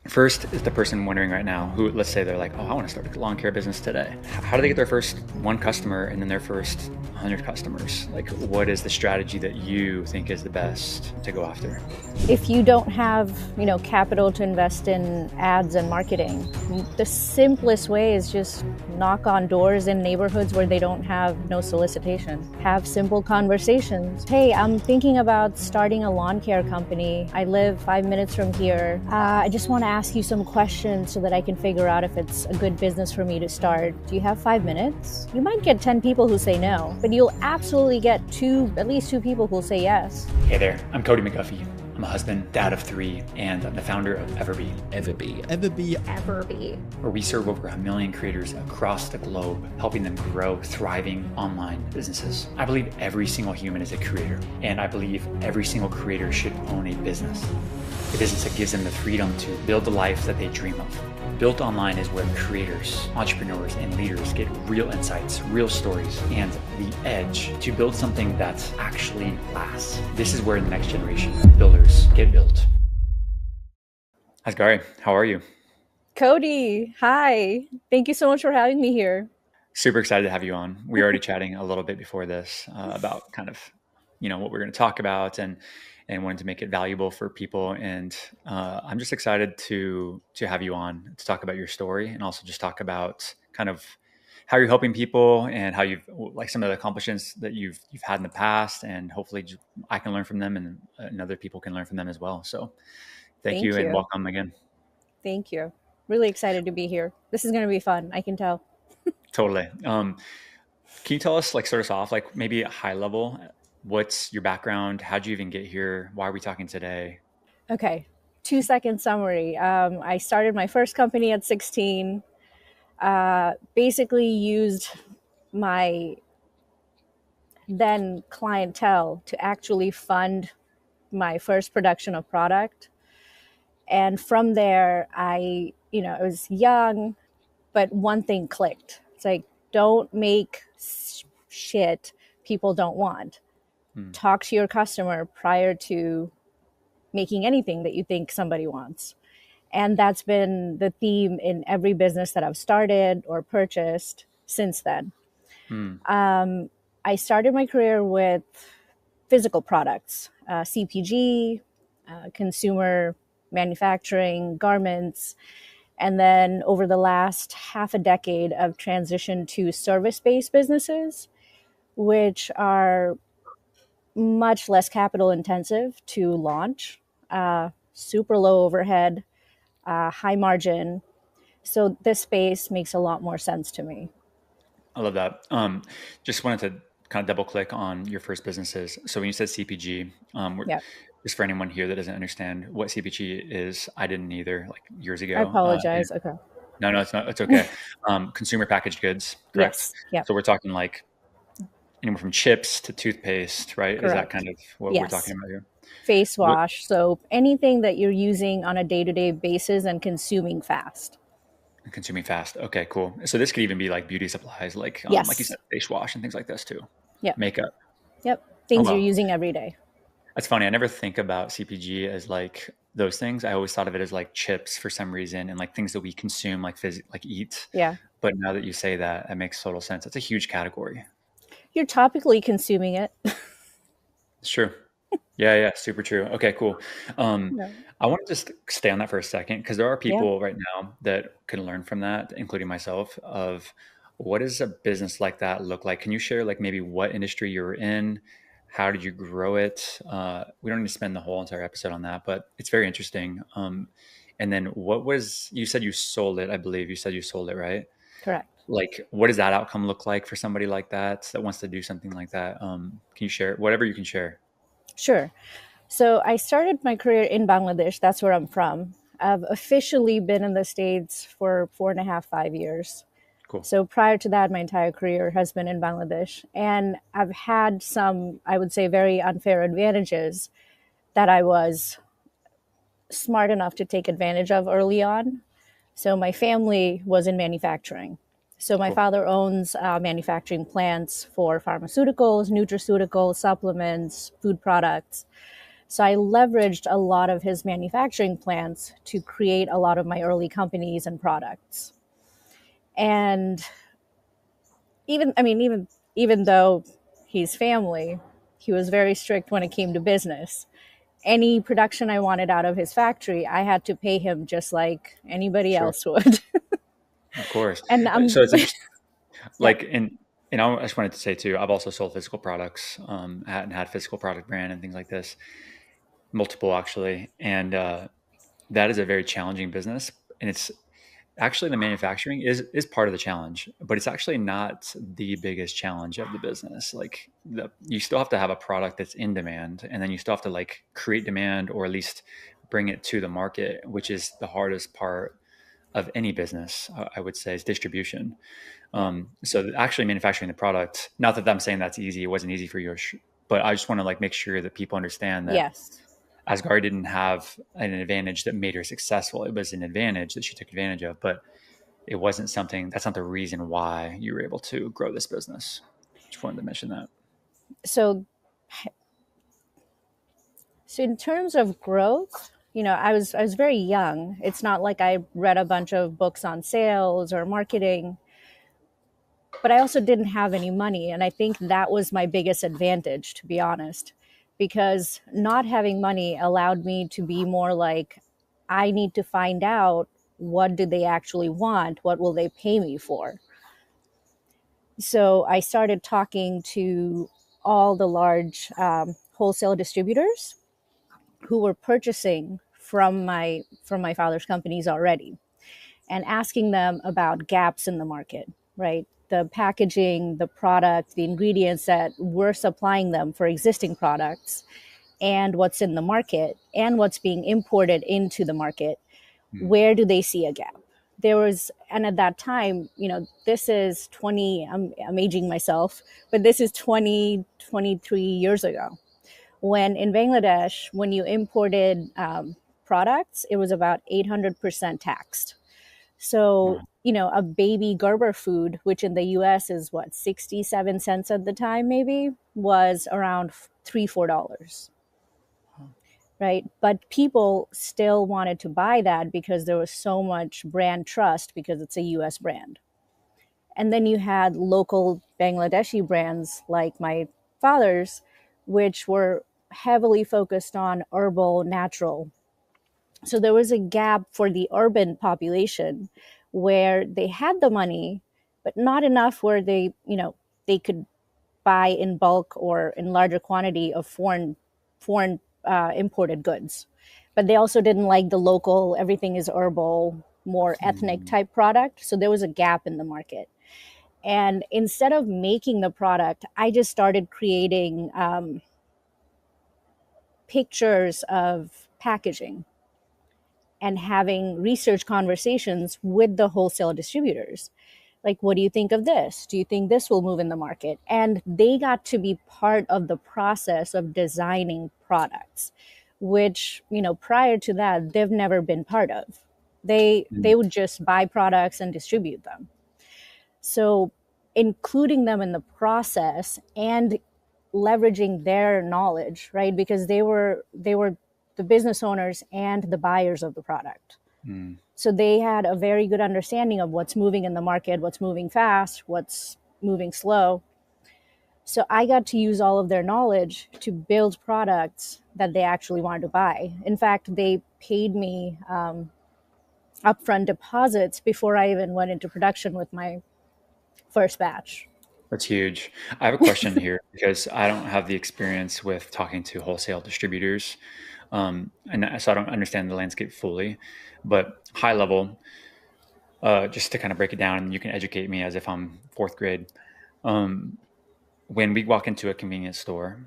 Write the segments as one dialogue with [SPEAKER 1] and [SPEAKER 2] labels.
[SPEAKER 1] First is the person wondering right now who, let's say they're like, oh, I want to start a lawn care business today. How do they get their first one customer and then their first 100 customers? Like, what is the strategy that you think is the best to go after?
[SPEAKER 2] If you don't have, capital to invest in ads and marketing, the simplest way is just knock on doors in neighborhoods where they don't have no solicitation. Have simple conversations. Hey, I'm thinking about starting a lawn care company. I live 5 minutes from here. I just want to ask you some questions so that I can figure out if it's a good business for me to start. Do you have 5 minutes? You might get 10 people who say no, but you'll absolutely get at least two people who'll say yes.
[SPEAKER 1] Hey there, I'm Cody McGuffey. I'm a husband, dad of 3, and I'm the founder of
[SPEAKER 3] Everbee,
[SPEAKER 1] where we serve over 1 million creators across the globe, helping them grow thriving online businesses. I believe every single human is a creator, and I believe every single creator should own a business. A business that gives them the freedom to build the life that they dream of. Built Online is where creators, entrepreneurs, and leaders get real insights, real stories, and the edge to build something that actually lasts. This is where the next generation of builders get built. Azgari, how are you?
[SPEAKER 2] Cody, hi. Thank you so much for having me here.
[SPEAKER 1] Super excited to have you on. We were already chatting a little bit before this about kind of, what we're going to talk about and wanted to make it valuable for people. And I'm just excited to have you on to talk about your story and also just talk about kind of how you're helping people and how you've like some of the accomplishments that you've had in the past, and hopefully I can learn from them and other people can learn from them as well. So thank you and welcome again.
[SPEAKER 2] Thank you. Really excited to be here. This is going to be fun. I can tell.
[SPEAKER 1] Totally. Can you tell us, like, start us off, like maybe at high level, what's your background? How'd you even get here? Why are we talking today?
[SPEAKER 2] Okay. 2-second summary. I started my first company at 16. Basically used my then clientele to actually fund my first production of product. And from there, I was young, but one thing clicked. It's like, don't make shit people don't want. Talk to your customer prior to making anything that you think somebody wants. And that's been the theme in every business that I've started or purchased since then. I started my career with physical products, CPG, consumer manufacturing, garments. And then over the last half a decade, I've transitioned to service-based businesses, which are much less capital intensive to launch, super low overhead, high margin. So this space makes a lot more sense to me.
[SPEAKER 1] I love that. Just wanted to kind of double click on your first businesses. So when you said CPG, just for anyone here that doesn't understand what CPG is, I didn't either, like years ago.
[SPEAKER 2] I apologize. Okay.
[SPEAKER 1] No, it's not. It's okay. Consumer packaged goods, correct?
[SPEAKER 2] Yes. Yep.
[SPEAKER 1] So we're talking like anywhere from chips to toothpaste, right?
[SPEAKER 2] Correct.
[SPEAKER 1] Is that kind of what we're talking about here?
[SPEAKER 2] Face wash, soap, anything that you're using on a day-to-day basis and consuming fast.
[SPEAKER 1] Okay, cool. So this could even be like beauty supplies, like you said, face wash and things like this too.
[SPEAKER 2] Yeah.
[SPEAKER 1] Makeup.
[SPEAKER 2] Yep. Things you're using every day.
[SPEAKER 1] That's funny. I never think about CPG as like those things. I always thought of it as like chips for some reason and like things that we consume, like eat.
[SPEAKER 2] Yeah.
[SPEAKER 1] But now that you say that, that makes total sense. That's a huge category.
[SPEAKER 2] You're topically consuming it.
[SPEAKER 1] It's true. Yeah. Super true. Okay, cool. I want to just stay on that for a second because there are people right now that can learn from that, including myself, of what does a business like that look like? Can you share like maybe what industry you were in? How did you grow it? We don't need to spend the whole entire episode on that, but it's very interesting. And then you said you sold it, I believe you said you sold it, right?
[SPEAKER 2] Correct.
[SPEAKER 1] Like, what does that outcome look like for somebody like that wants to do something like that? Can you share whatever you can share?
[SPEAKER 2] Sure. So I started my career in Bangladesh. That's where I'm from. I've officially been in the States for 4.5, 5 years.
[SPEAKER 1] Cool.
[SPEAKER 2] So prior to that, my entire career has been in Bangladesh. And I've had some, I would say, very unfair advantages that I was smart enough to take advantage of early on. So my family was in manufacturing. So my father owns manufacturing plants for pharmaceuticals, nutraceuticals, supplements, food products. So I leveraged a lot of his manufacturing plants to create a lot of my early companies and products. And even though he's family, he was very strict when it came to business. Any production I wanted out of his factory, I had to pay him just like anybody
[SPEAKER 1] Sure.
[SPEAKER 2] else would.
[SPEAKER 1] Of course.
[SPEAKER 2] And
[SPEAKER 1] So
[SPEAKER 2] I'm
[SPEAKER 1] it's interesting.
[SPEAKER 2] yeah,
[SPEAKER 1] Like, and I just wanted to say too, I've also sold physical products, and had physical product brand and things like this, multiple actually. And, that is a very challenging business. And it's actually, the manufacturing is part of the challenge, but it's actually not the biggest challenge of the business. Like, you still have to have a product that's in demand, and then you still have to like create demand, or at least bring it to the market, which is the hardest part of any business, I would say, is distribution.
[SPEAKER 2] yeah,
[SPEAKER 1] So actually manufacturing the product, not that I'm saying that's easy, it wasn't easy for you, but I just want to like make sure that people understand that
[SPEAKER 2] yes.
[SPEAKER 1] Asgari didn't have an advantage that made her successful. It was an advantage that she took advantage of, but it wasn't something, that's not the reason why you were able to grow this business. Just wanted to mention that.
[SPEAKER 2] So So in terms of growth, I was very young. It's not like I read a bunch of books on sales or marketing, but I also didn't have any money, and I think that was my biggest advantage, to be honest, because not having money allowed me to be more like, I need to find out, what do they actually want? What will they pay me for? So I started talking to all the large wholesale distributors who were purchasing from my father's companies already, and asking them about gaps in the market, right? The packaging, the product, the ingredients that we're supplying them for existing products, and what's in the market and what's being imported into the market.
[SPEAKER 1] Mm.
[SPEAKER 2] Where do they see a gap? There was, and at that time, this is 20, I'm aging myself, but this is 20, 23 years ago, when in Bangladesh, when you imported products, it was about 800% taxed. So,
[SPEAKER 1] Wow.
[SPEAKER 2] a baby Gerber food, which in the US is what, 67 cents at the time, maybe, was around $3, $4, right? But people still wanted to buy that because there was so much brand trust because it's a US brand. And then you had local Bangladeshi brands like my father's, which were heavily focused on herbal, natural. So there was a gap for the urban population where they had the money, but not enough where they could buy in bulk or in larger quantity of foreign imported goods. But they also didn't like the local, everything is herbal, more ethnic
[SPEAKER 1] Mm.
[SPEAKER 2] type product. So there was a gap in the market. And instead of making the product, I just started creating pictures of packaging and having research conversations with the wholesale distributors. Like, what do you think of this? Do you think this will move in the market? And they got to be part of the process of designing products, which, prior to that, they've never been part of. They
[SPEAKER 1] Mm.
[SPEAKER 2] would just buy products and distribute them. So including them in the process and leveraging their knowledge, right? Because they were the business owners and the buyers of the product.
[SPEAKER 1] Mm.
[SPEAKER 2] So they had a very good understanding of what's moving in the market, what's moving fast, what's moving slow. So I got to use all of their knowledge to build products that they actually wanted to buy. In fact, they paid me upfront deposits before I even went into production with my first batch.
[SPEAKER 1] That's huge. I have a question here because I don't have the experience with talking to wholesale distributors. So I don't understand the landscape fully, but high level, just to kind of break it down, and you can educate me as if I'm fourth grade. Um, when we walk into a convenience store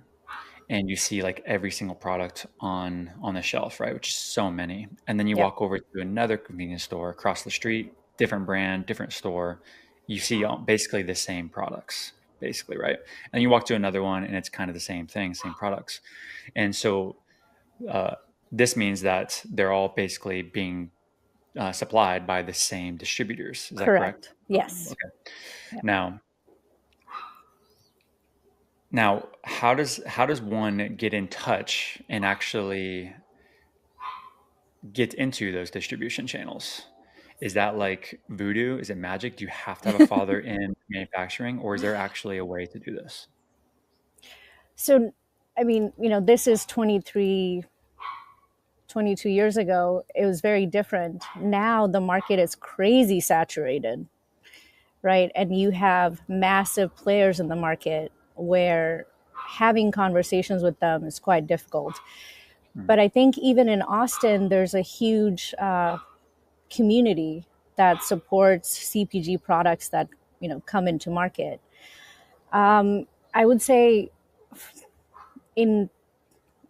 [SPEAKER 1] and you see like every single product on the shelf, right, which is so many, and then you
[SPEAKER 2] Yeah,
[SPEAKER 1] walk over to another convenience store across the street, different brand, different store, you see basically the same products, basically, right? And you walk to another one and it's kind of the same thing, same products. And so, uh, this means that they're all basically being, supplied by the same distributors. Is that correct?
[SPEAKER 2] correct. Yes.
[SPEAKER 1] Okay.
[SPEAKER 2] Yeah.
[SPEAKER 1] Now, Now, how does one get in touch and actually get into those distribution channels? Is that like voodoo? Is it magic? Do you have to have a father in manufacturing, or is there actually a way to do this?
[SPEAKER 2] So, I mean, this is 23, 22 years ago. It was very different. Now the market is crazy saturated, right? And you have massive players in the market where having conversations with them is quite difficult.
[SPEAKER 1] Hmm.
[SPEAKER 2] But I think even in Austin, there's a huge community that supports CPG products that come into market. I would say in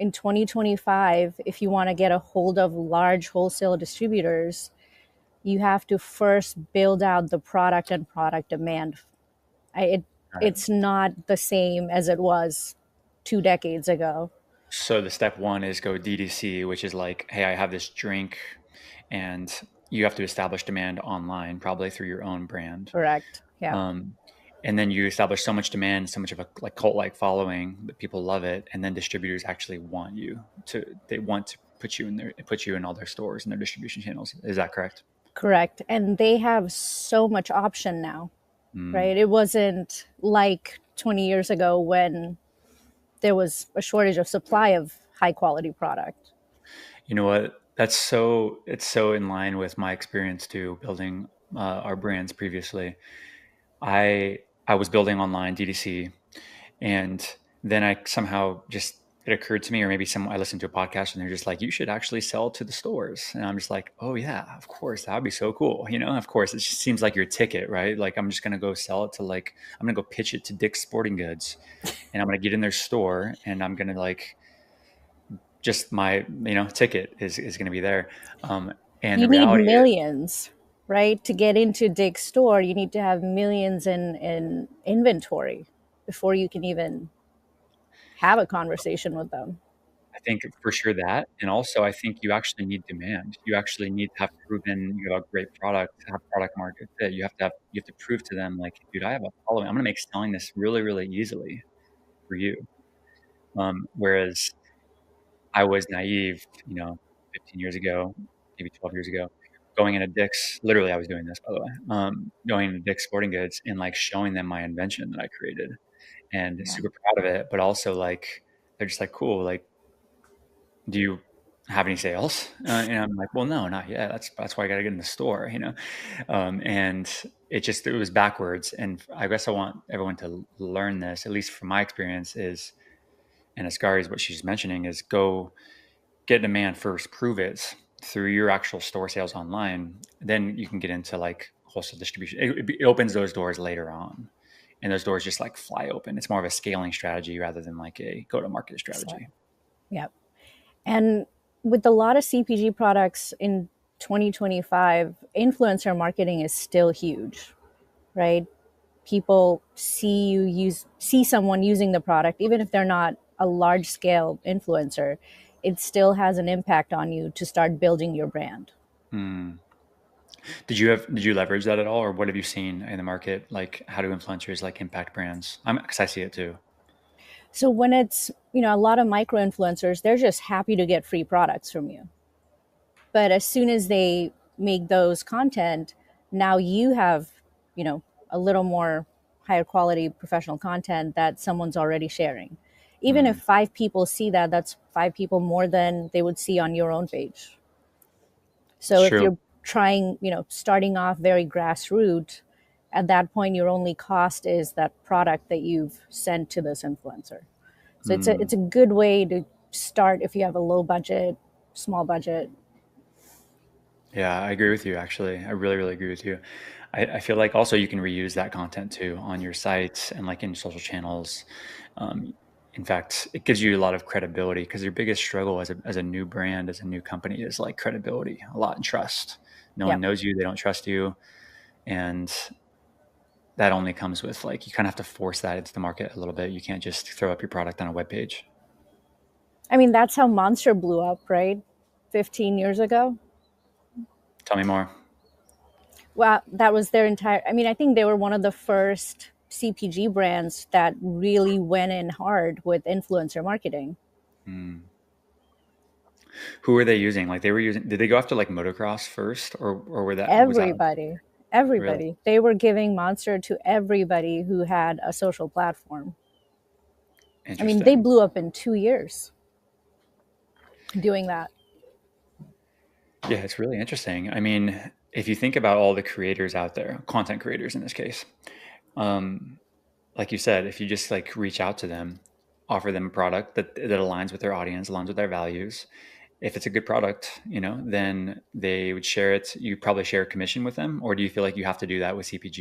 [SPEAKER 2] 2025, if you want to get a hold of large wholesale distributors, you have to first build out the product and product demand. I, it,
[SPEAKER 1] Got it.
[SPEAKER 2] it's not the same as it was 2 decades ago.
[SPEAKER 1] So the step one is go DTC, which is like, hey, I have this drink, and you have to establish demand online, probably through your own brand.
[SPEAKER 2] Correct. Yeah.
[SPEAKER 1] Um, and then you establish so much demand, so much of a like cult-like following that people love it, and then distributors actually want you to. They want to put you in all their stores and their distribution channels. Is that correct?
[SPEAKER 2] Correct. And they have so much option now,
[SPEAKER 1] Mm.
[SPEAKER 2] right? It wasn't like 20 years ago when there was a shortage of supply of high quality product.
[SPEAKER 1] You know what? It's so in line with my experience too, building our brands previously. I I was building online DTC, and then I somehow just it occurred to me, or maybe some I listened to a podcast and they're just like, you should actually sell to the stores. And I'm just like, oh yeah, of course, that would be so cool. Of course, it just seems like your ticket, right? Like I'm just gonna go sell it to like I'm gonna go pitch it to Dick's Sporting Goods, and I'm gonna get in their store and I'm gonna like just my ticket is gonna be there. And
[SPEAKER 2] You
[SPEAKER 1] the
[SPEAKER 2] need
[SPEAKER 1] reality is,
[SPEAKER 2] millions, right? To get into Dick's store, you need to have millions in inventory before you can even have a conversation with them.
[SPEAKER 1] I think for sure that, and also I think you actually need demand. You actually need to have proven you have a great product, to have product market fit. You have to prove to them like, dude, I have a following. I'm gonna make selling this really, really easily for you. Whereas I was naive, 15 years ago, maybe 12 years ago, going into Dick's. Literally, I was doing this, by the way. Going into Dick's Sporting Goods and like showing them my invention that I created, and
[SPEAKER 2] Yeah.
[SPEAKER 1] super proud of it. But also like they're just like, cool, like do you have any sales? And I'm like, well, no, not yet. That's why I got to get in the store, and it was backwards. And I guess I want everyone to learn this, at least from my experience, and Asghari is what she's mentioning is go get demand first, prove it through your actual store sales online. Then you can get into like wholesale distribution. It opens those doors later on. And those doors just like fly open. It's more of a scaling strategy rather than like a go to market
[SPEAKER 2] So,
[SPEAKER 1] strategy.
[SPEAKER 2] yeah. And with a lot of CPG products in 2025, influencer marketing is still huge, right? People see someone using the product, even if they're not a large scale influencer, it still has an impact on you to start building your brand.
[SPEAKER 1] Hmm. Did you leverage that at all, or what have you seen in the market? Like, how do influencers like impact brands? Because I see it too.
[SPEAKER 2] So when it's, a lot of micro influencers, they're just happy to get free products from you. But as soon as they make those content, now you have, a little more higher quality professional content that someone's already sharing. Even if
[SPEAKER 1] Hmm.
[SPEAKER 2] 5 people see that, that's 5 people more than they would see on your own page.
[SPEAKER 1] It's
[SPEAKER 2] So if
[SPEAKER 1] true.
[SPEAKER 2] you're trying, starting off very grassroots, at that point your only cost is that product that you've sent to this influencer. So it's a
[SPEAKER 1] Hmm.
[SPEAKER 2] it's a good way to start if you have a low budget, small budget.
[SPEAKER 1] Yeah, I agree with you. Actually, I really, really agree with you. I feel like also you can reuse that content too on your sites and like in social channels. Um, in fact, it gives you a lot of credibility because your biggest struggle as a new brand, as a new company, is like credibility, a lot, and trust. No
[SPEAKER 2] Yeah.
[SPEAKER 1] one knows you; they don't trust you, and that only comes with like you kind of have to force that into the market a little bit. You can't just throw up your product on a web page.
[SPEAKER 2] I mean, that's how Monster blew up, right? 15 years ago.
[SPEAKER 1] Tell me more.
[SPEAKER 2] Well, that was their entire, I mean, I think they were one of the first CPG brands that really went in hard with influencer marketing.
[SPEAKER 1] Mm. Who were they using? Like they were using, did they go after like motocross first, or was that
[SPEAKER 2] Everybody,
[SPEAKER 1] really
[SPEAKER 2] everybody. They were giving Monster to everybody who had a social platform. I mean, they
[SPEAKER 1] interesting?
[SPEAKER 2] blew up in 2 years doing that.
[SPEAKER 1] Yeah, it's really interesting. I mean, if you think about all the creators out there, content creators in this case, um, like you said, if you just like reach out to them, offer them a product that aligns with their audience, aligns with their values. If it's a good product, then they would share it. You probably share a commission with them, or do you feel like you have to do that with CPG? Do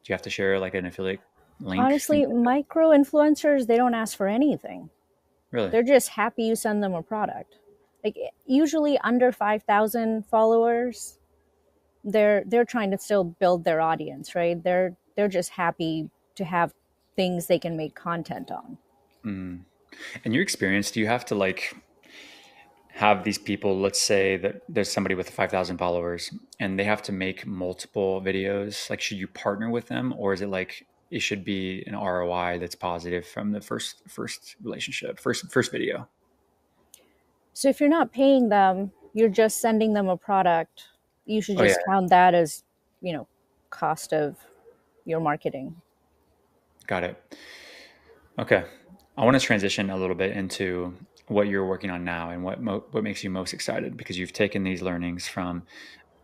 [SPEAKER 1] you have to share like an affiliate link, things
[SPEAKER 2] Honestly,
[SPEAKER 1] like that?
[SPEAKER 2] micro influencers, they don't ask for anything.
[SPEAKER 1] Really?
[SPEAKER 2] They're just happy you send them a product. Like usually under 5,000 followers, they're trying to still build their audience, right? They're just happy to have things they can make content on.
[SPEAKER 1] Mm. In your experience, do you have to like have these people, let's say that there's somebody with 5,000 followers and they have to make multiple videos, like should you partner with them, or is it like it should be an ROI that's positive from the first relationship, first video?
[SPEAKER 2] So if you're not paying them, you're just sending them a product. You should
[SPEAKER 1] Oh yeah,
[SPEAKER 2] just count that as, cost of your marketing.
[SPEAKER 1] got it. Okay. I want to transition a little bit into what you're working on now and what makes you most excited, because you've taken these learnings from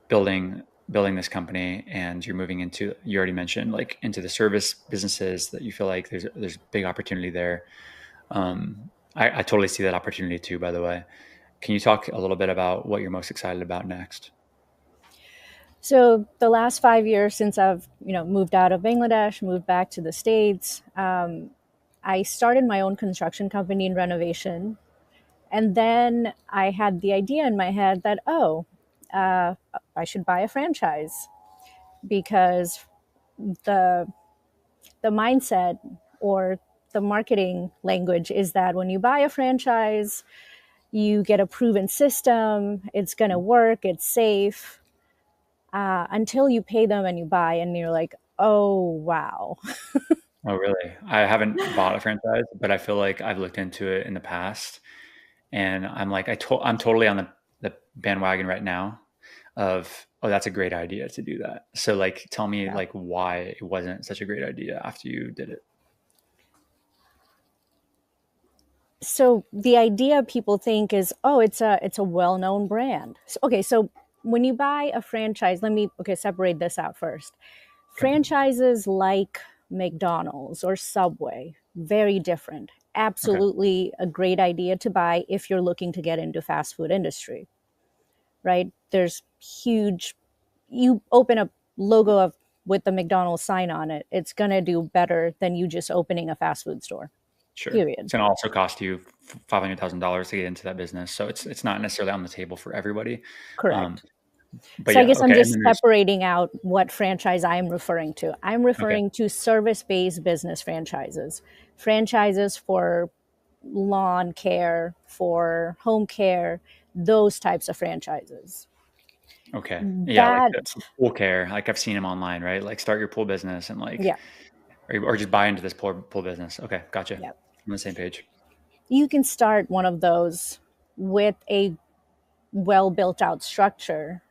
[SPEAKER 1] building this company and you're moving into, you already mentioned, like into the service businesses that you feel like there's big opportunity there. I totally see that opportunity too, by the way. Can you talk a little bit about what you're most excited about next?
[SPEAKER 2] So the last 5 years since I've moved out of Bangladesh, moved back to the States, I started my own construction company in renovation, and then I had the idea in my head that uh, I should buy a franchise because the the mindset or the marketing language is that when you buy a franchise, you get a proven system, it's going to work, it's safe, until you pay them and you buy, and you're like, oh, wow.
[SPEAKER 1] Oh, really? I haven't bought a franchise, but I feel like I've looked into it in the past, and I'm like, I'm totally on the bandwagon right now of, oh, that's a great idea to do that. So like, tell me
[SPEAKER 2] Yeah.
[SPEAKER 1] like why it wasn't such a great idea after you did it.
[SPEAKER 2] So the idea people think is, oh, it's a well-known brand. So when you buy a franchise, let me separate this out first.
[SPEAKER 1] Okay.
[SPEAKER 2] Franchises like McDonald's or Subway, very different.
[SPEAKER 1] Okay.
[SPEAKER 2] Absolutely a great idea to buy if you're looking to get into fast food industry, right? There's huge, you open a logo of with the McDonald's sign on it, it's going to do better than you just opening a fast food store.
[SPEAKER 1] Sure.
[SPEAKER 2] Period.
[SPEAKER 1] It's going to also cost you $500,000 to get into that business. So it's not necessarily on the table for everybody. Um,
[SPEAKER 2] Correct.
[SPEAKER 1] but
[SPEAKER 2] So I
[SPEAKER 1] yeah,
[SPEAKER 2] guess I'm
[SPEAKER 1] okay. And
[SPEAKER 2] just
[SPEAKER 1] then there's,
[SPEAKER 2] separating out what franchise I'm referring to. I'm
[SPEAKER 1] okay,
[SPEAKER 2] referring to service-based business franchises. Franchises for lawn care, for home care, those types of franchises.
[SPEAKER 1] okay. Yeah, like
[SPEAKER 2] That,
[SPEAKER 1] the pool care, like I've seen them online, right? Like start your pool business and like,
[SPEAKER 2] yeah,
[SPEAKER 1] or just buy into this pool business. Okay, gotcha.
[SPEAKER 2] yeah.
[SPEAKER 1] On the same page.
[SPEAKER 2] You can start one of those with a well built out structure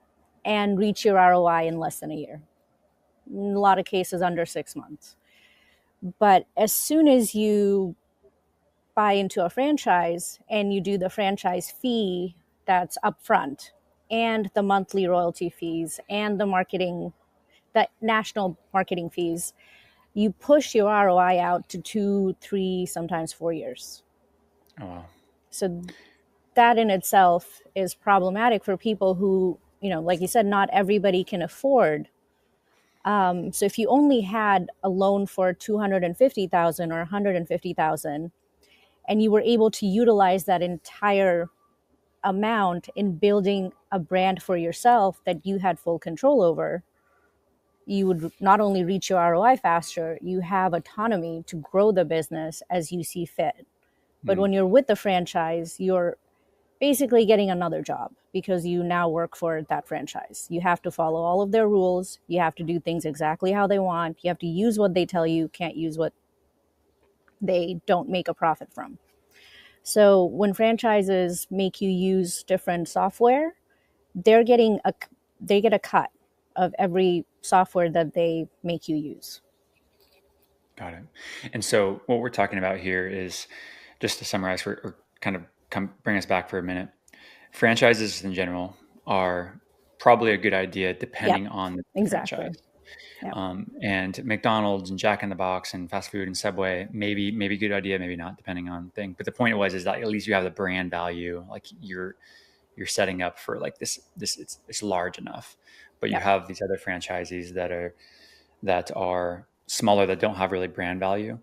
[SPEAKER 2] and reach your ROI in less than a year. In a lot of cases, under 6 months. But as soon as you buy into a franchise and you do the franchise fee that's upfront and the monthly royalty fees and the national marketing fees, you push your ROI out to 2, 3, sometimes 4 years.
[SPEAKER 1] Oh, wow.
[SPEAKER 2] So that in itself is problematic for people who, like you said, not everybody can afford. So if you only had a loan for 250,000 or 150,000, and you were able to utilize that entire amount in building a brand for yourself that you had full control over, you would not only reach your ROI faster, you have autonomy to grow the business as you see fit. But
[SPEAKER 1] Mm,
[SPEAKER 2] when you're with the franchise, you're basically getting another job because you now work for that franchise. You have to follow all of their rules. You have to do things exactly how they want. You have to use what they tell you, can't use what they don't make a profit from. So when franchises make you use different software, they're getting a they get a cut of every software that they make you use.
[SPEAKER 1] Got it. And so what we're talking about here is, just to summarize, or kind of bring us back for a minute. Franchises in general are probably a good idea
[SPEAKER 2] Yep,
[SPEAKER 1] depending on the franchise.
[SPEAKER 2] exactly. Yep.
[SPEAKER 1] And McDonald's and Jack in the Box and fast food and Subway, maybe good idea, maybe not, depending on thing. But the point is that at least you have the brand value, like you're setting up for like this it's large enough. But you
[SPEAKER 2] Yep.
[SPEAKER 1] have these other franchisees that are smaller, that don't have really brand value.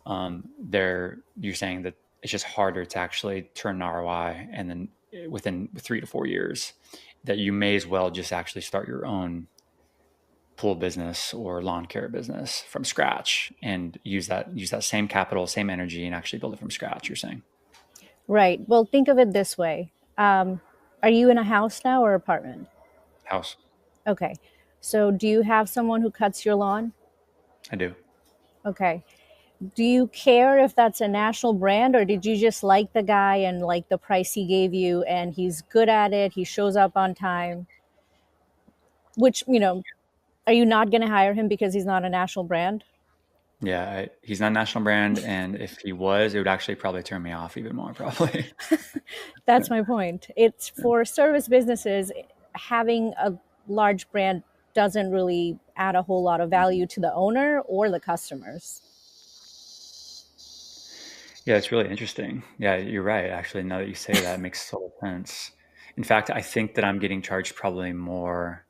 [SPEAKER 1] You're saying that it's just harder to actually turn an ROI, and then within 3 to 4 years, that you may as well just actually start your own pool business or lawn care business from scratch and use that same capital, same energy, and actually build it from scratch, you're saying.
[SPEAKER 2] Right. Well, think of it this way. Are you in a house now or apartment?
[SPEAKER 1] House.
[SPEAKER 2] Okay. So do you have someone who cuts your lawn?
[SPEAKER 1] I do.
[SPEAKER 2] Okay. Do you care if that's a national brand, or did you just like the guy and like the price he gave you and he's good at it, he shows up on time? Which, are you not going to hire him because he's not a national brand?
[SPEAKER 1] Yeah, he's not a national brand, and if he was, it would actually probably turn me off even more, probably.
[SPEAKER 2] That's my point. It's for service businesses, having a large brand doesn't really add a whole lot of value to the owner or the customers.
[SPEAKER 1] Yeah, it's really interesting. Yeah, you're right. Actually, now that you say that, it makes total sense. In fact, I think that I'm getting charged probably more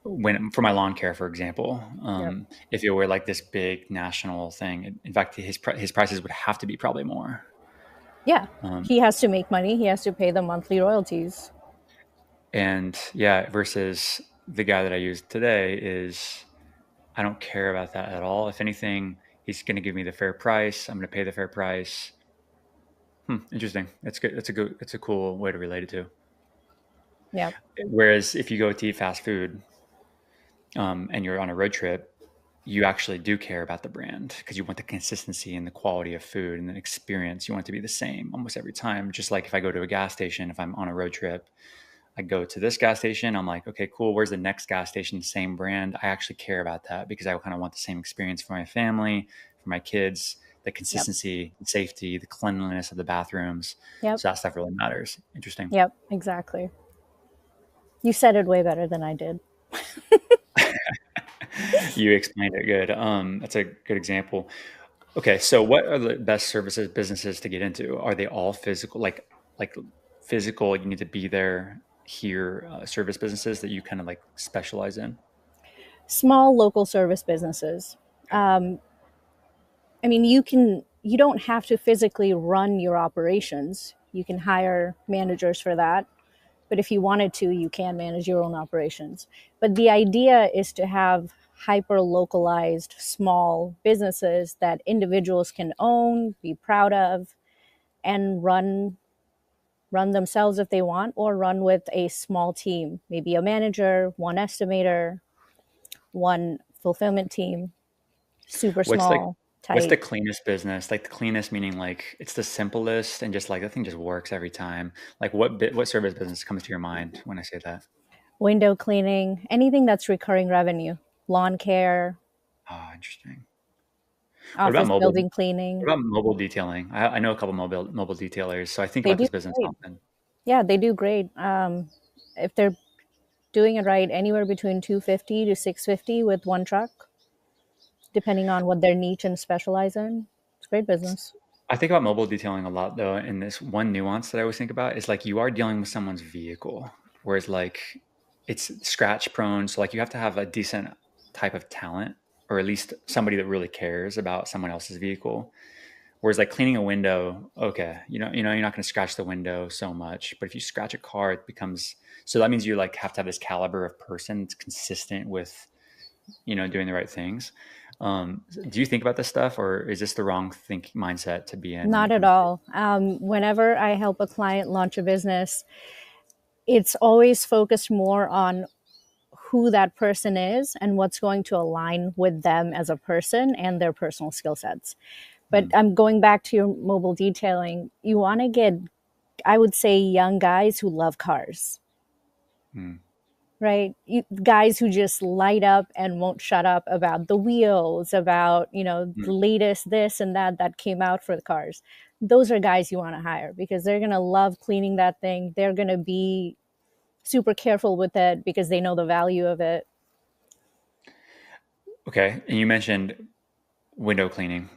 [SPEAKER 1] when for my lawn care, for example.
[SPEAKER 2] Yep.
[SPEAKER 1] If it were like this big national thing, in fact, his prices would have to be probably more.
[SPEAKER 2] Yeah.
[SPEAKER 1] Um,
[SPEAKER 2] He has to make money, he has to pay the monthly royalties.
[SPEAKER 1] and yeah, versus the guy that I use today is, I don't care about that at all. If anything, he's going to give me the fair price. I'm going to pay the fair price. Interesting. That's good. That's a cool way to relate it to.
[SPEAKER 2] Yep.
[SPEAKER 1] Whereas if you go to eat fast food, and you're on a road trip, you actually do care about the brand because you want the consistency and the quality of food and the experience. You want it to be the same almost every time. Just like if I go to a gas station, if I'm on a road trip, I go to this gas station, I'm like, okay, cool. Where's the next gas station? Same brand. I actually care about that because I kind of want the same experience for my family, for my kids, the
[SPEAKER 2] Yep.
[SPEAKER 1] consistency, the safety, the cleanliness of the bathrooms.
[SPEAKER 2] Yep.
[SPEAKER 1] So that stuff really matters. Interesting.
[SPEAKER 2] Yep. Exactly. You said it way better than I did.
[SPEAKER 1] You explained it good. That's a good example. Okay, so what are the best services businesses to get into? Are they all physical, like physical? You need to be there here. Service businesses that you kind of like specialize in.
[SPEAKER 2] Small local service businesses.
[SPEAKER 1] Okay.
[SPEAKER 2] I mean, you don't have to physically run your operations. You can hire managers for that. But if you wanted to, you can manage your own operations. But the idea is to have hyper localized small businesses that individuals can own, be proud of, and run themselves if they want, or run with a small team, maybe a manager, one estimator, one fulfillment team, super
[SPEAKER 1] What's like
[SPEAKER 2] small,
[SPEAKER 1] what's
[SPEAKER 2] tight.
[SPEAKER 1] the cleanest business? Like the cleanest meaning like it's the simplest and just like that thing just works every time. Like what service business comes to your mind when I say that?
[SPEAKER 2] Window cleaning, anything that's recurring revenue, lawn care,
[SPEAKER 1] Oh, interesting. What about
[SPEAKER 2] office
[SPEAKER 1] mobile?
[SPEAKER 2] building
[SPEAKER 1] What
[SPEAKER 2] cleaning.
[SPEAKER 1] about mobile detailing? I know a couple mobile detailers, so I think
[SPEAKER 2] They
[SPEAKER 1] about
[SPEAKER 2] do
[SPEAKER 1] this business
[SPEAKER 2] great.
[SPEAKER 1] often.
[SPEAKER 2] Yeah, they do great. If they're doing it right, anywhere between 250 to 650 with one truck, depending on what their niche and specialize in. It's great business.
[SPEAKER 1] I think about mobile detailing a lot though, and this one nuance that I always think about is like you are dealing with someone's vehicle, whereas like it's scratch prone. So like you have to have a decent type of talent, or at least somebody that really cares about someone else's vehicle. Whereas like cleaning a window, okay, you're not going to scratch the window so much, but if you scratch a car, it becomes, so that means you like have to have this caliber of person that's consistent with doing the right things. Do you think about this stuff, or is this the wrong thinking mindset to be in when
[SPEAKER 2] Not
[SPEAKER 1] it
[SPEAKER 2] at
[SPEAKER 1] comes to?
[SPEAKER 2] all. Whenever I help a client launch a business, it's always focused more on who that person is and what's going to align with them as a person and their personal skill sets. But
[SPEAKER 1] Mm,
[SPEAKER 2] I'm going back to your mobile detailing. You want to get, I would say, young guys who love cars,
[SPEAKER 1] mm,
[SPEAKER 2] right? Guys who just light up and won't shut up about the wheels, about,
[SPEAKER 1] mm.
[SPEAKER 2] the latest this and that came out for the cars. Those are guys you want to hire because they're going to love cleaning that thing. They're going to be super careful with it because they know the value of it.
[SPEAKER 1] Okay, and you mentioned window cleaning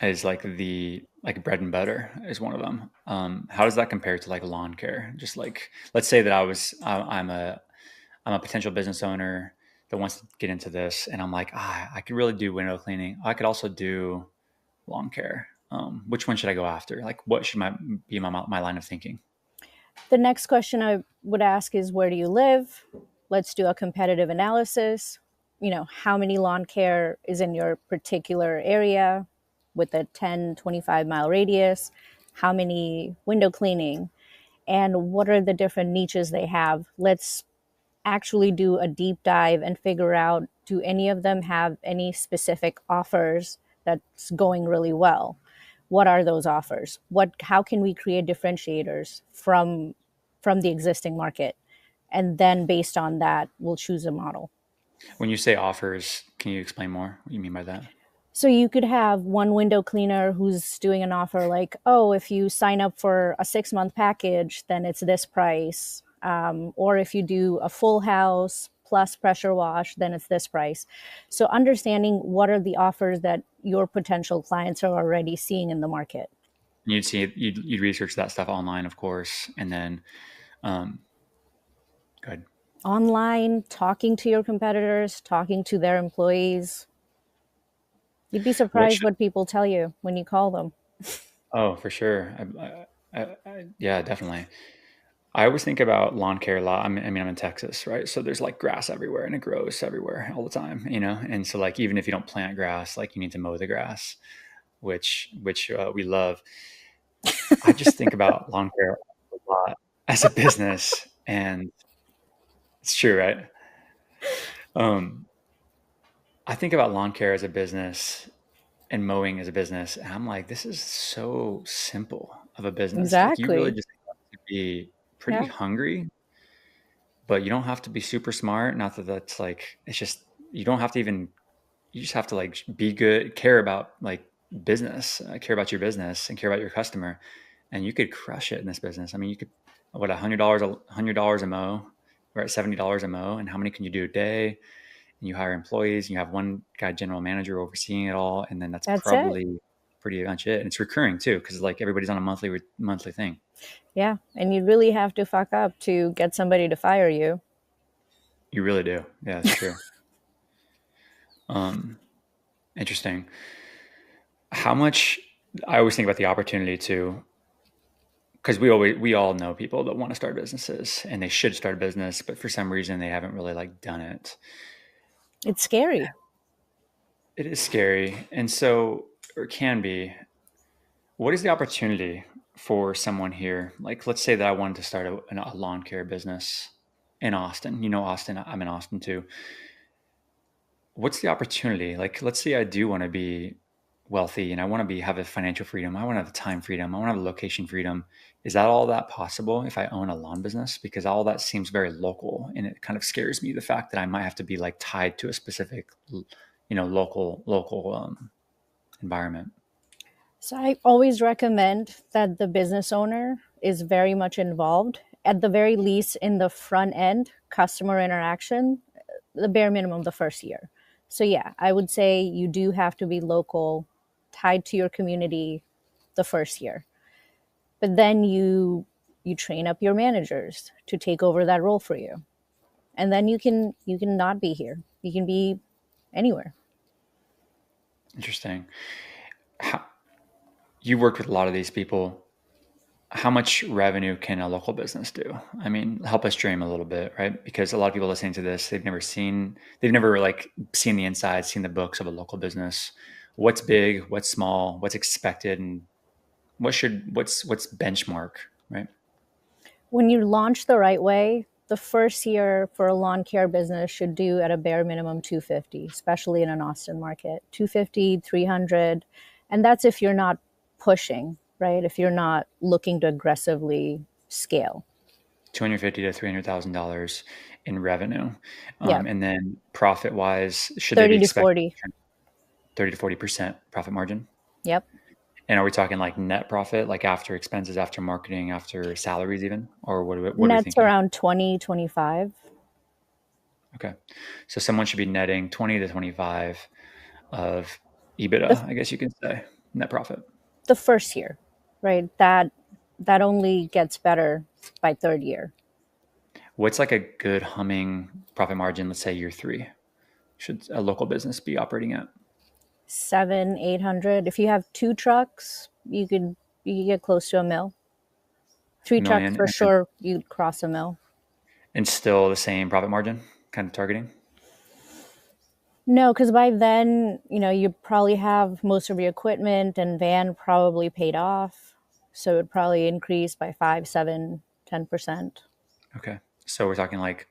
[SPEAKER 1] is like the like bread and butter is one of them. How does that compare to like lawn care? Just like let's say that I'm a potential business owner that wants to get into this, and I'm like, I could really do window cleaning. I could also do lawn care. Which one should I go after? Like, what should my line of thinking?
[SPEAKER 2] The next question I would ask is, where do you live? Let's do a competitive analysis. How many lawn care is in your particular area with a 10-25 mile radius? How many window cleaning? And what are the different niches they have? Let's actually do a deep dive and figure out, do any of them have any specific offers that's going really well? What are those offers? How can we create differentiators from the existing market? And then based on that, we'll choose a model.
[SPEAKER 1] When you say offers, can you explain more what you mean by that?
[SPEAKER 2] So you could have one window cleaner who's doing an offer like, oh, if you sign up for a 6 month package, then it's this price. Or if you do a full house plus pressure wash, then it's this price. So understanding what are the offers that your potential clients are already seeing in the market.
[SPEAKER 1] You'd research that stuff online, of course, and then um, good.
[SPEAKER 2] Online, talking to your competitors, talking to their employees. You'd be
[SPEAKER 1] What
[SPEAKER 2] surprised
[SPEAKER 1] should
[SPEAKER 2] what people tell you when you call them.
[SPEAKER 1] Oh, for sure. Yeah, definitely. I always think about lawn care a lot. I'm in Texas, right? So there's like grass everywhere and it grows everywhere all the time, you know? And so like even if you don't plant grass, like you need to mow the grass, which we love. I just think about lawn care a lot as a business, and it's true, right? Um, I think about lawn care as a business and mowing as a business, and I'm like, this is so simple of a business. Like you really
[SPEAKER 2] Exactly.
[SPEAKER 1] just have to be pretty
[SPEAKER 2] Yeah,
[SPEAKER 1] hungry, but you don't have to be super smart. Not that that's like it's just you don't have to even you just have to like be good, care about like business, care about your business, and care about your customer, and you could crush it in this business. I mean, you could what $100 a mow, we're at $70 a mow, and how many can you do a day? And you hire employees, and you have one guy general manager overseeing it all, and then that's
[SPEAKER 2] that's it.
[SPEAKER 1] probably pretty much it. And it's recurring too, because like everybody's on a monthly thing.
[SPEAKER 2] Yeah. And you really have to fuck up to get somebody to fire you.
[SPEAKER 1] You really do. Yeah, that's true. Um, Interesting. How much I always think about the opportunity too, because we all know people that want to start businesses and they should start a business, but for some reason they haven't really like done it.
[SPEAKER 2] It's scary.
[SPEAKER 1] It is scary, and so or it can be. What is the opportunity for someone here? Like, let's say that I wanted to start a lawn care business in Austin. You know, Austin. I'm in Austin too. What's the opportunity? Like, let's say I do want to be wealthy and I want to be have a financial freedom. I want to have the time freedom. I want to have a location freedom. Is that all that possible if I own a lawn business? Because all that seems very local, and it kind of scares me the fact that I might have to be like tied to a specific, local environment.
[SPEAKER 2] So I always recommend that the business owner is very much involved, at the very least in the front end customer interaction, the bare minimum the first year. So yeah, I would say you do have to be local, tied to your community the first year. But then you train up your managers to take over that role for you. And then you can not be here. You can be anywhere.
[SPEAKER 1] Interesting. How, you worked with a lot of these people. how much revenue can a local business do? I mean, help us dream a little bit, right? Because a lot of people listening to this, they've never like seen the inside, seen the books of a local business. What's big, what's small, what's expected, and what's benchmark, right?
[SPEAKER 2] When you launch the right way, the first year for a lawn care business should do at a bare minimum 250, especially in an Austin market. 250, 300, and that's if you're not pushing, right? If you're not looking to aggressively scale.
[SPEAKER 1] 250 to $300,000 in revenue,
[SPEAKER 2] Yep.
[SPEAKER 1] and then profit wise, should they be
[SPEAKER 2] 30 to
[SPEAKER 1] expecting
[SPEAKER 2] 40.
[SPEAKER 1] 30 to 40% profit margin?
[SPEAKER 2] Yep.
[SPEAKER 1] And are we talking like net profit, like after expenses, after marketing, after salaries even? Or what are we
[SPEAKER 2] Net's
[SPEAKER 1] thinking?
[SPEAKER 2] around 20, 25.
[SPEAKER 1] Okay. So someone should be netting 20 to 25 of
[SPEAKER 2] The,
[SPEAKER 1] EBITDA, I guess you can say, net profit.
[SPEAKER 2] the first year, right? That only gets better by third year.
[SPEAKER 1] What's like a good humming profit margin, let's say year 3? Should a local business be operating at?
[SPEAKER 2] 7, 800. If you have 2 trucks, you could get close to a mil. 3 trucks
[SPEAKER 1] Million
[SPEAKER 2] for sure, you'd cross a mil.
[SPEAKER 1] and still the same profit margin kind of targeting?
[SPEAKER 2] No, because by then, you probably have most of your equipment and van probably paid off. So it would probably increase by 5, 7, 10%.
[SPEAKER 1] Okay. So we're talking like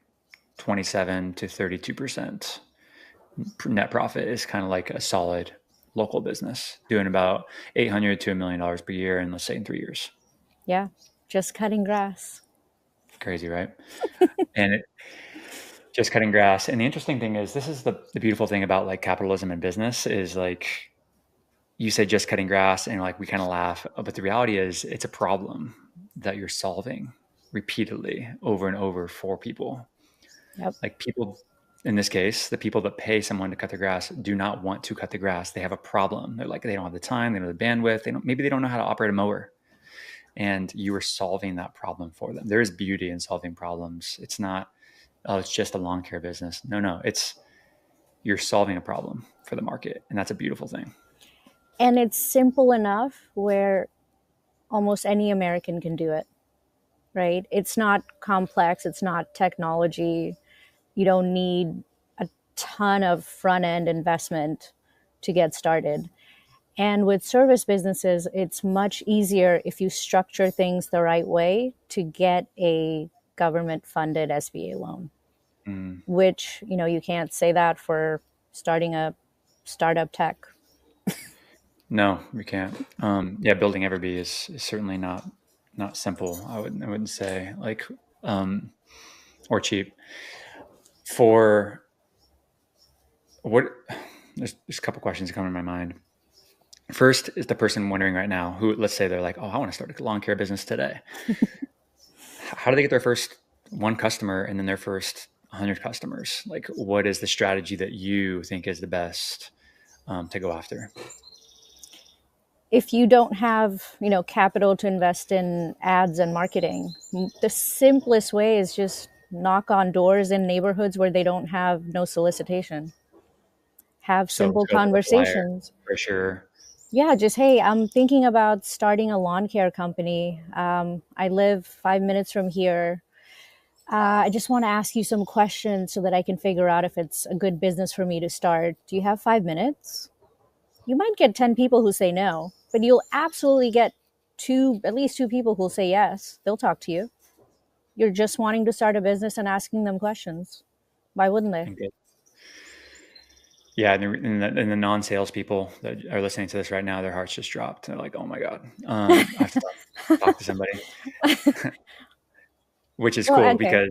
[SPEAKER 1] 27 to 32% net profit is kind of like a solid local business doing about 800 to $1 million per year, and let's say in 3 years.
[SPEAKER 2] Yeah, just cutting grass.
[SPEAKER 1] Crazy, right? And just cutting grass. And the interesting thing is, this is the beautiful thing about like capitalism and business is like, you say just cutting grass and like we kind of laugh, but the reality is it's a problem that you're solving repeatedly over and over for people.
[SPEAKER 2] Yep.
[SPEAKER 1] Like people, in this case, the people that pay someone to cut the grass do not want to cut the grass. They have a problem. They're like, they don't have the time, they don't have the bandwidth, maybe they don't know how to operate a mower. And you are solving that problem for them. There is beauty in solving problems. It's not, oh, it's just a lawn care business. No, it's you're solving a problem for the market. And that's a beautiful thing.
[SPEAKER 2] And it's simple enough where almost any American can do it, right? It's not complex, it's not technology. You don't need a ton of front end investment to get started. And with service businesses, it's much easier if you structure things the right way to get a government funded SBA loan, which, you can't say that for starting a startup tech.
[SPEAKER 1] No, we can't. Yeah, building Everbee is certainly not simple. I wouldn't say like or cheap. For what there's a couple questions that come in my mind. First is the person wondering right now who, let's say they're like, oh, I want to start a lawn care business today. How do they get their first one customer and then their first 100 customers? Like, what is the strategy that you think is the best to go after?
[SPEAKER 2] If you don't have, capital to invest in ads and marketing, the simplest way is just knock on doors in neighborhoods where they don't have no solicitation. Have
[SPEAKER 1] So
[SPEAKER 2] simple
[SPEAKER 1] go for a flyer
[SPEAKER 2] conversations.
[SPEAKER 1] for sure.
[SPEAKER 2] Yeah, just, hey, I'm thinking about starting a lawn care company. I live 5 minutes from here. I just want to ask you some questions so that I can figure out if it's a good business for me to start. Do you have 5 minutes? You might get 10 people who say no, but you'll absolutely get at least two people who'll say yes. They'll talk to you. You're just wanting to start a business and asking them questions. Why wouldn't they?
[SPEAKER 1] Okay. Yeah, and the non-sales people that are listening to this right now, their hearts just dropped. They're like, "Oh my god, I have to talk to somebody," which is
[SPEAKER 2] Well,
[SPEAKER 1] cool
[SPEAKER 2] okay.
[SPEAKER 1] because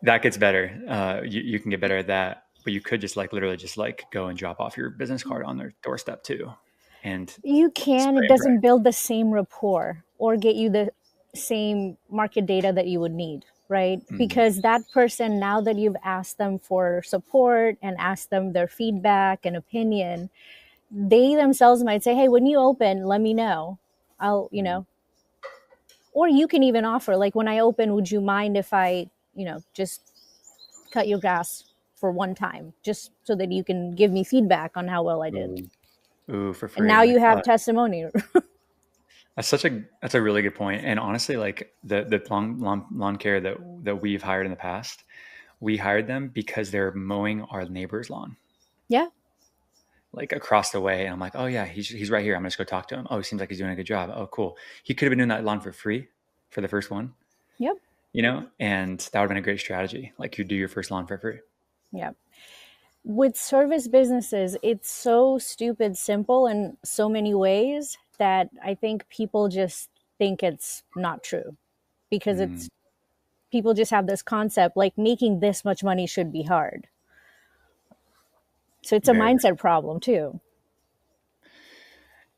[SPEAKER 1] that gets better. You can get better at that, but you could just like literally just like go and drop off your business card on their doorstep too, and
[SPEAKER 2] You can. It
[SPEAKER 1] spray and pray.
[SPEAKER 2] doesn't build the same rapport or get you the same market data that you would need, right?
[SPEAKER 1] Mm,
[SPEAKER 2] Because that person, now that you've asked them for support and asked them their feedback and opinion, they themselves might say, hey, when you open, let me know. I'll,
[SPEAKER 1] mm.
[SPEAKER 2] or you can even offer, like, when I open, would you mind if I, just cut your grass for one time, just so that you can give me feedback on how well I did?
[SPEAKER 1] Ooh, ooh, for
[SPEAKER 2] And
[SPEAKER 1] free,
[SPEAKER 2] now you
[SPEAKER 1] like
[SPEAKER 2] have testimony.
[SPEAKER 1] That's a really good point. And honestly, like the lawn care that we've hired in the past, we hired them because they're mowing our neighbor's lawn,
[SPEAKER 2] Yeah.
[SPEAKER 1] like across the way. And I'm like, oh yeah, he's right here. I'm gonna just go talk to him. Oh, he seems like he's doing a good job. Oh, cool. He could have been doing that lawn for free for the first one,
[SPEAKER 2] Yep.
[SPEAKER 1] and that would have been a great strategy. Like you do your first lawn for free.
[SPEAKER 2] Yep. With service businesses, it's so stupid simple in so many ways that I think people just think it's not true because
[SPEAKER 1] Mm,
[SPEAKER 2] it's people just have this concept like making this much money should be hard. So it's a
[SPEAKER 1] very, very
[SPEAKER 2] mindset problem too.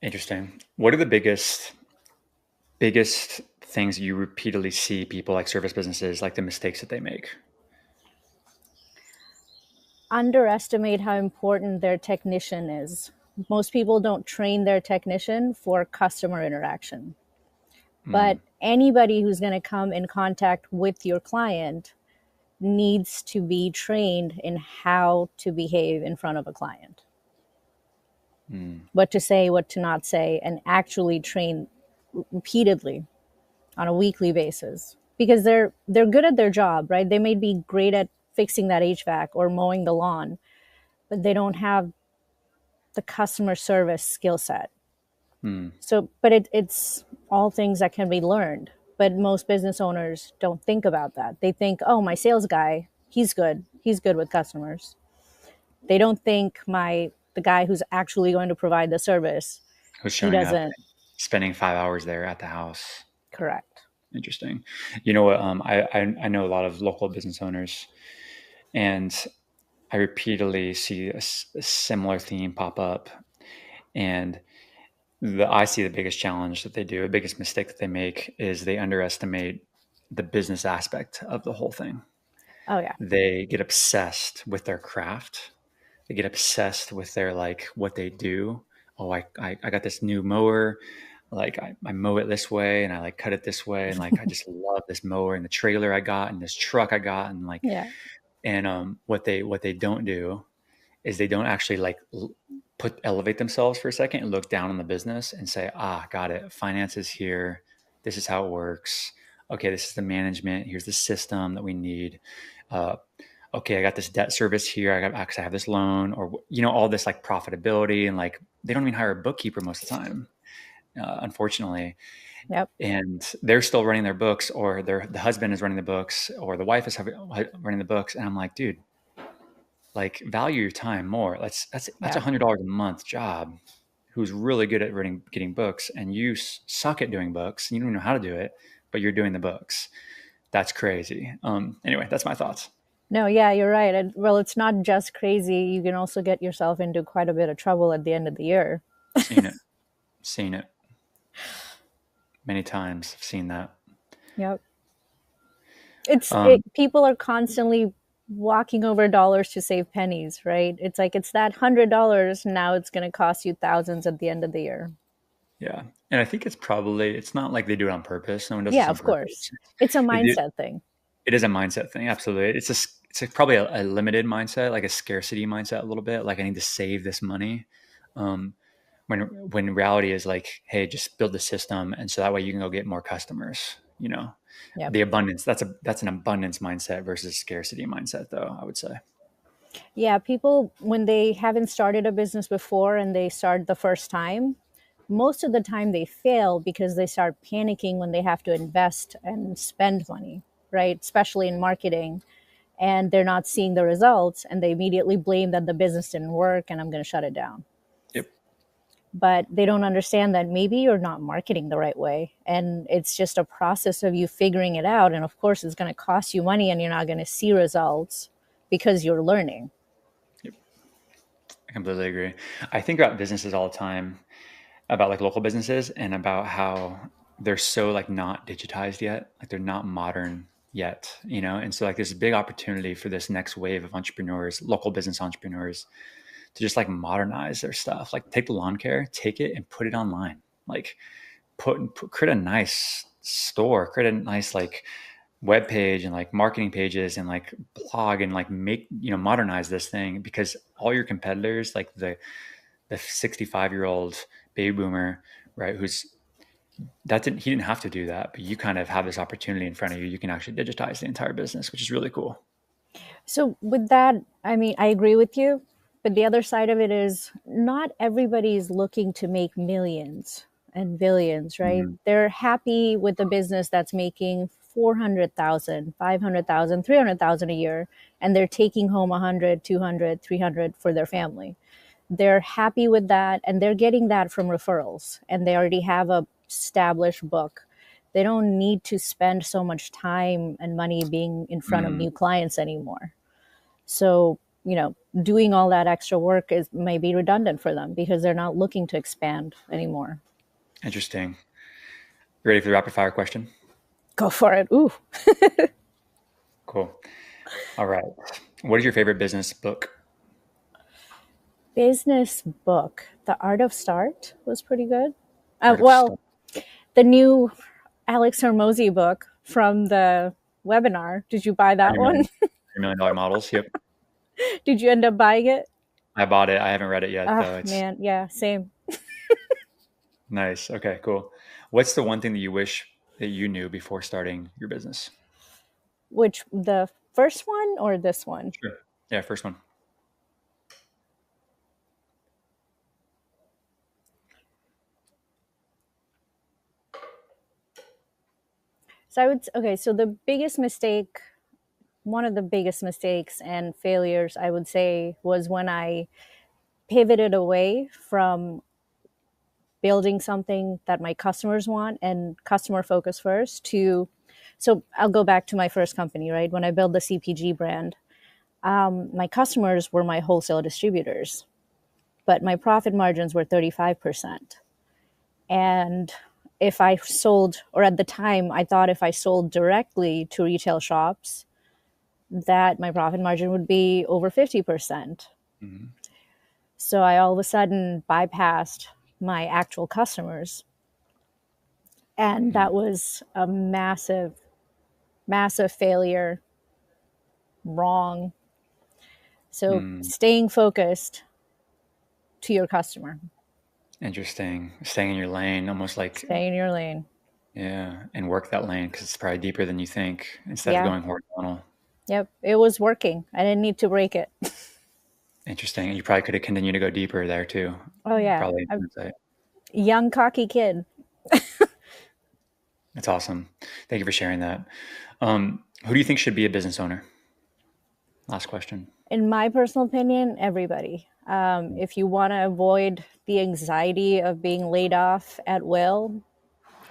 [SPEAKER 1] interesting. What are the biggest things you repeatedly see people like service businesses, like the mistakes that they make?
[SPEAKER 2] Underestimate how important their technician is. Most people don't train their technician for customer interaction. But
[SPEAKER 1] Mm,
[SPEAKER 2] anybody who's going to come in contact with your client needs to be trained in how to behave in front of a client,
[SPEAKER 1] mm,
[SPEAKER 2] what to say, what to not say, and actually train repeatedly on a weekly basis because they're good at their job, right? They may be great at fixing that HVAC or mowing the lawn, but they don't have the customer service skill set.
[SPEAKER 1] mm.
[SPEAKER 2] So, but it's all things that can be learned. But most business owners don't think about that. They think, oh, my sales guy, he's good. He's good with customers. They don't think the guy who's actually going to provide the service,
[SPEAKER 1] Who's
[SPEAKER 2] he
[SPEAKER 1] showing up,
[SPEAKER 2] doesn't.
[SPEAKER 1] spending 5 hours there at the house?
[SPEAKER 2] Correct.
[SPEAKER 1] Interesting. You know what? I know a lot of local business owners, and I repeatedly see a similar theme pop up. And I see the biggest challenge that they do, the biggest mistake that they make is they underestimate the business aspect of the whole thing.
[SPEAKER 2] Oh yeah.
[SPEAKER 1] They get obsessed with their craft. They get obsessed with their like what they do. Oh, I got this new mower. Like I mow it this way and I like cut it this way. And like I just love this mower and the trailer I got and this truck I got. And like
[SPEAKER 2] Yeah.
[SPEAKER 1] and what they don't do is they don't actually like elevate themselves for a second and look down on the business and say, ah, got it. Finance is here. This is how it works. Okay, this is the management. Here's the system that we need. Uh, okay, I got this debt service here. I have this loan, or all this like profitability, and like they don't even hire a bookkeeper most of the time, unfortunately.
[SPEAKER 2] Yep.
[SPEAKER 1] And they're still running their books, or the husband is running the books, or the wife is running the books. And I'm like, dude, like value your time more. That's
[SPEAKER 2] Yeah.
[SPEAKER 1] $100 a month job. Who's really good at getting books, and you suck at doing books. You don't know how to do it, but you're doing the books. That's crazy. Anyway, that's my thoughts.
[SPEAKER 2] No, yeah, you're right. Well, it's not just crazy. You can also get yourself into quite a bit of trouble at the end of the year.
[SPEAKER 1] Seen it many times. I've seen that.
[SPEAKER 2] Yep.
[SPEAKER 1] Um,
[SPEAKER 2] People are constantly walking over dollars to save pennies, right? It's like it's that $100 now it's going to cost you thousands at the end of the year.
[SPEAKER 1] yeah, and I think it's not like they do it on purpose. No one does this
[SPEAKER 2] Yeah,
[SPEAKER 1] on
[SPEAKER 2] of
[SPEAKER 1] purpose.
[SPEAKER 2] course. It's a
[SPEAKER 1] They do.
[SPEAKER 2] mindset thing.
[SPEAKER 1] It is a mindset thing. Absolutely. Probably a limited mindset, like a scarcity mindset, a little bit. Like I need to save this money. Um, when reality is like, hey, just build the system, and so that way you can go get more customers.
[SPEAKER 2] Yep.
[SPEAKER 1] The abundance. That's an abundance mindset versus scarcity mindset, though. I would say.
[SPEAKER 2] Yeah, people when they haven't started a business before and they start the first time, most of the time they fail because they start panicking when they have to invest and spend money, right? Especially in marketing, and they're not seeing the results and they immediately blame that the business didn't work and I'm going to shut it down.
[SPEAKER 1] Yep.
[SPEAKER 2] But they don't understand that maybe you're not marketing the right way and it's just a process of you figuring it out, and of course it's going to cost you money and you're not going to see results because you're learning.
[SPEAKER 1] Yep. I completely agree. I think about businesses all the time, about like local businesses, and about how they're so like not digitized yet, like they're not modern yet, and so like there's a big opportunity for this next wave of entrepreneurs, local business entrepreneurs, to just like modernize their stuff, like take the lawn care, take it and put it online, like create a nice store, create a nice like web page and like marketing pages and like blog, and like make modernize this thing, because all your competitors, like the 65-year-old baby boomer, right, who's he didn't have to do that, but you kind of have this opportunity in front of you. You can actually digitize the entire business, which is really cool.
[SPEAKER 2] So with that, I mean, I agree with you, but the other side of it is not everybody's looking to make millions and billions, right?
[SPEAKER 1] Mm,
[SPEAKER 2] They're happy with the business that's making 400,000, 500,000, 300,000 a year, and they're taking home 100, 200, 300 for their family. They're happy with that, and they're getting that from referrals, and they already have a established book. They don't need to spend so much time and money being in front of
[SPEAKER 1] mm,
[SPEAKER 2] new clients anymore. So, doing all that extra work is may be redundant for them because they're not looking to expand anymore.
[SPEAKER 1] interesting. You ready for the rapid fire question?
[SPEAKER 2] Go for it. Ooh.
[SPEAKER 1] Cool. All right. What is your favorite business book?
[SPEAKER 2] Business book. The Art of Start was pretty good.
[SPEAKER 1] Art of
[SPEAKER 2] Well,
[SPEAKER 1] Start.
[SPEAKER 2] the new Alex Hermosi book from the webinar. Did you buy that one?
[SPEAKER 1] $3 million models. Yep.
[SPEAKER 2] Did you end up buying it?
[SPEAKER 1] I bought it. I haven't read it yet,
[SPEAKER 2] Oh,
[SPEAKER 1] though. It's
[SPEAKER 2] man. Yeah, same.
[SPEAKER 1] nice. Okay, cool. What's the one thing that you wish that you knew before starting your business?
[SPEAKER 2] Which, the first one or this one?
[SPEAKER 1] Sure. Yeah, first one.
[SPEAKER 2] So so the biggest mistake, one of the biggest mistakes and failures, I would say, was when I pivoted away from building something that my customers want and customer focus first to, so I'll go back to my first company, right? When I built the CPG brand, my customers were my wholesale distributors, but my profit margins were 35%. And if I sold, or at the time, I thought if I sold directly to retail shops, that my profit margin would be over 50%.
[SPEAKER 1] Mhm.
[SPEAKER 2] So I all of a sudden bypassed my actual customers. And
[SPEAKER 1] Mm,
[SPEAKER 2] that was a massive, massive failure, wrong. So
[SPEAKER 1] mm.
[SPEAKER 2] staying focused to your customer,
[SPEAKER 1] Interesting. Staying in your lane, almost like,
[SPEAKER 2] stay in your lane.
[SPEAKER 1] yeah, and work that lane because it's probably deeper than you think instead of
[SPEAKER 2] Yeah.
[SPEAKER 1] going horizontal.
[SPEAKER 2] Yep. It was working. I didn't need to break it.
[SPEAKER 1] Interesting. And you probably could have continued to go deeper there too.
[SPEAKER 2] Oh, yeah.
[SPEAKER 1] Probably.
[SPEAKER 2] A young, cocky kid.
[SPEAKER 1] That's awesome. Thank you for sharing that. Who do you think should be a business owner? Last question.
[SPEAKER 2] In my personal opinion, everybody. If you want to avoid the anxiety of being laid off at will,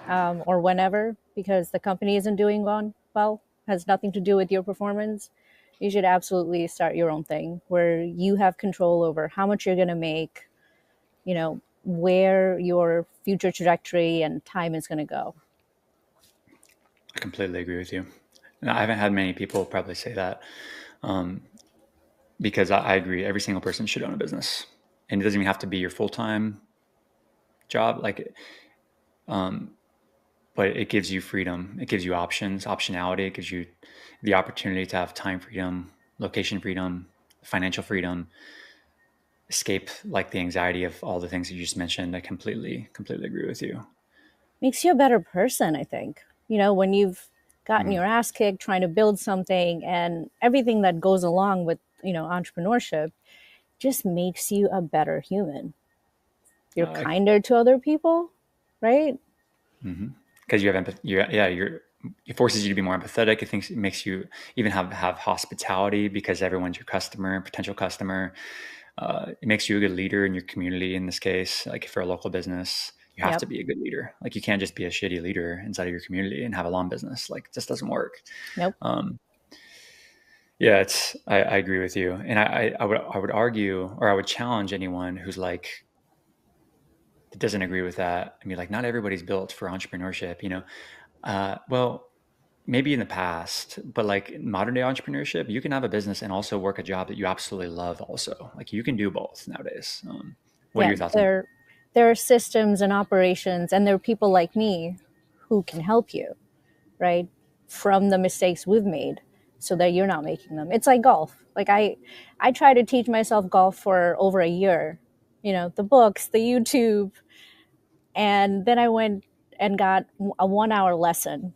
[SPEAKER 2] or whenever, because the company isn't doing well, has nothing to do with your performance, you should absolutely start your own thing where you have control over how much you're going to make, where your future trajectory and time is going to go.
[SPEAKER 1] I completely agree with you. And I haven't had many people probably say that because I agree. Every single person should own a business, and it doesn't even have to be your full time job. Um, but it gives you freedom. It gives you options, optionality. It gives you the opportunity to have time freedom, location freedom, financial freedom, escape like the anxiety of all the things that you just mentioned. I completely agree with you.
[SPEAKER 2] Makes you a better person, I think. When you've gotten
[SPEAKER 1] Mm.
[SPEAKER 2] your ass kicked trying to build something and everything that goes along with, entrepreneurship, just makes you a better human. You're
[SPEAKER 1] Uh,
[SPEAKER 2] kinder to other people, right?
[SPEAKER 1] because you have empathy. It forces you to be more empathetic. It makes you even have hospitality because everyone's your customer, potential customer. It makes you a good leader in your community. In this case, like for a local business, you have
[SPEAKER 2] Yep.
[SPEAKER 1] to be a good leader. Like you can't just be a shitty leader inside of your community and have a lawn business. Like it just doesn't work.
[SPEAKER 2] Nope.
[SPEAKER 1] Yeah, I agree with you, and I would argue or I would challenge anyone who's like that doesn't agree with that. I mean, like not everybody's built for entrepreneurship. Well, maybe in the past, but like in modern day entrepreneurship, you can have a business and also work a job that you absolutely love. Also, like you can do both nowadays. What are
[SPEAKER 2] Yeah,
[SPEAKER 1] your thoughts on that?
[SPEAKER 2] there are systems and operations, and there are people like me who can help you, right? From the mistakes we've made so that you're not making them. It's like golf. Like I try to teach myself golf for over a year. The books, the YouTube, and then I went and got a 1 hour lesson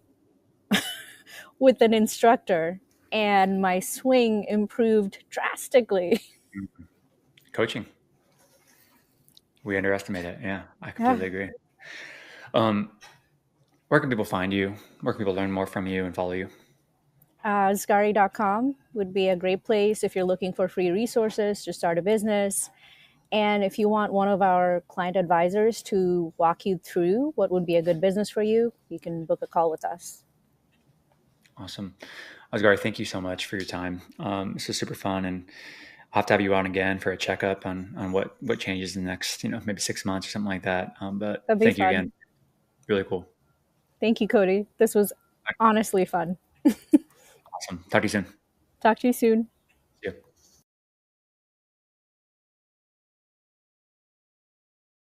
[SPEAKER 2] with an instructor, and my swing improved drastically.
[SPEAKER 1] Coaching. We underestimate it. Yeah, I
[SPEAKER 2] Yeah.
[SPEAKER 1] completely agree. Um, where can people find you? Where can people learn more from you and follow you?
[SPEAKER 2] Azgari.com would be a great place if you're looking for free resources to start a business. And if you want one of our client advisors to walk you through what would be a good business for you, you can book a call with us.
[SPEAKER 1] Awesome. Azgari, thank you so much for your time. This is super fun, and I'll have to have you on again for a checkup on what changes in the next, maybe 6 months or something like that. But
[SPEAKER 2] That'd be
[SPEAKER 1] thank you
[SPEAKER 2] fun.
[SPEAKER 1] again. Really cool.
[SPEAKER 2] Thank you, Cody. This was honestly fun.
[SPEAKER 1] Awesome. Talk to you soon.
[SPEAKER 2] Talk to you soon.